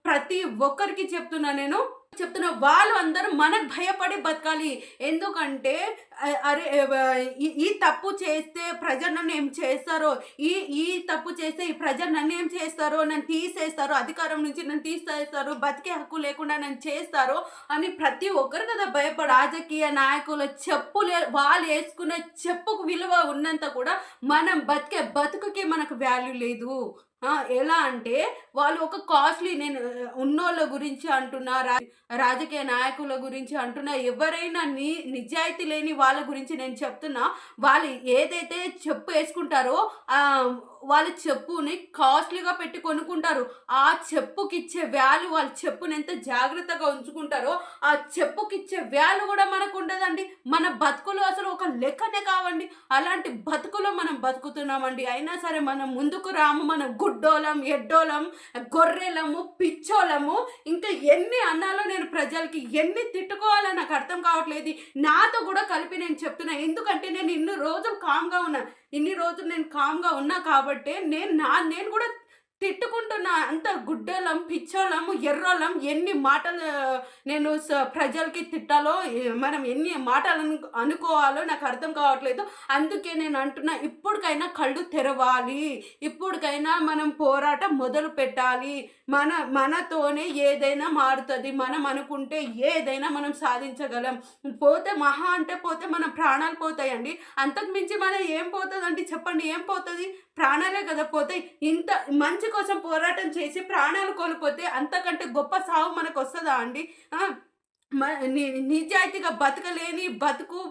ప్రతి ఒక్కరికి చెప్తున్నా వాళ్ళు అందరూ మనకు భయపడి బతకాలి. ఎందుకంటే అరే ఈ తప్పు చేస్తే ప్రజలు నన్నేం చేస్తారో, ఈ ఈ తప్పు చేస్తే ఈ ప్రజలు నన్నేం చేస్తారో, నన్ను తీసేస్తారో, అధికారం నుంచి నన్ను తీసేస్తారు, బతికే హక్కు లేకుండా నన్ను చేస్తారో అని ప్రతి ఒక్కరు కదా రాజకీయ నాయకుల వాళ్ళు యేసుకునే చెప్పుకు విలువ ఉన్నంత కూడా మనం బతికే బతుకుకి మనకు వాల్యూ లేదు. ఎలా అంటే వాళ్ళు ఒక కాస్ట్‌లీ నేను ఉన్నోళ్ళ గురించి అంటున్నా, రాజకీయ నాయకుల గురించి అంటున్నా, ఎవరైనా నిజాయితీ లేని వాళ్ళ గురించి నేను చెప్తున్నా. వాళ్ళు ఏదైతే చెప్పు యేసుకుంటారో వాళ్ళ చెప్పుని కాస్ట్‌లీగా పెట్టి కొనుక్కుంటారు. ఆ చెప్పుకిచ్చే వాల్యూ వాళ్ళ చెప్పునెంత జాగ్రత్తగా ఉంచుకుంటారో, ఆ చెప్పుకిచ్చే వాల్యూ గూడా మనకుండదండి. మన బతుకులు అసలు ఒక లెక్కనే కావండి. అలాంటి బతుకులో మనం బతుకుతున్నామండి. అయినా సరే మనం ముందుకు రాము. మనం గుడ్డోలం, ఎడ్డోలం, గొర్రెలము, పిచ్చోళ్ళము. ఇంకా ఎన్ని అన్నాలో నేను ప్రజలకి, ఎన్ని తిట్టుకోవాలో నాకు అర్థం కావట్లేదు. నాతో గూడా కలిపి నేను చెప్తున్నా. ఎందుకంటే నేను ఇన్ని రోజులు నేను కామ్‌గా ఉన్నా కాబట్టే నేను గూడా తిట్టుకుంటున్నా. అంత గుడ్డోలం, పిచ్చోళ్ళం, ఎర్రోళ్ళం ఎన్ని మాటలు నేను ప్రజలకి తిట్టాలో, మనం ఎన్ని మాటలు అనుకోవాలో నాకు అర్థం కావట్లేదు. అందుకే నేను అంటున్నా, ఇప్పటికైనా కళ్ళు తెరవాలి. ఇప్పటికైనా మనం పోరాటం మొదలుపెట్టాలి. మనతోనే ఏదైనా మారుతది. మనం అనుకుంటే ఏదైనా మనం సాధించగలం. మహా అంటే పోతే మన ప్రాణాలు పోతాయండి. అంతకు మించి ఏం పోతదండి చెప్పండి? ఏం పోతది? ప్రాణాలే కదా పోతాయి. ఇంత మంచి కోసం పోరాటం చేసి ప్రాణాలు కోల్పోతే అంతకంటే గొప్ప సావు మనకొస్తదా అండి? ఆ! మ ని నిజాయితీగా బతకలేని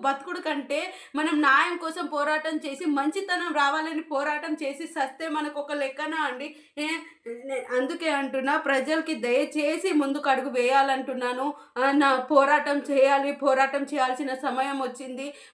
బతుకుడు కంటే మనం న్యాయం కోసం పోరాటం చేసి, మంచితనం రావాలని పోరాటం చేసి సస్తే మనకొక లెక్కనా అండి? ఏ అందుకే అంటున్నా, ప్రజలకి దయచేసి ముందుకు అడుగు వేయాలంటున్నాను. పోరాటం చేయాలి. పోరాటం చేయాల్సిన సమయం వచ్చింది.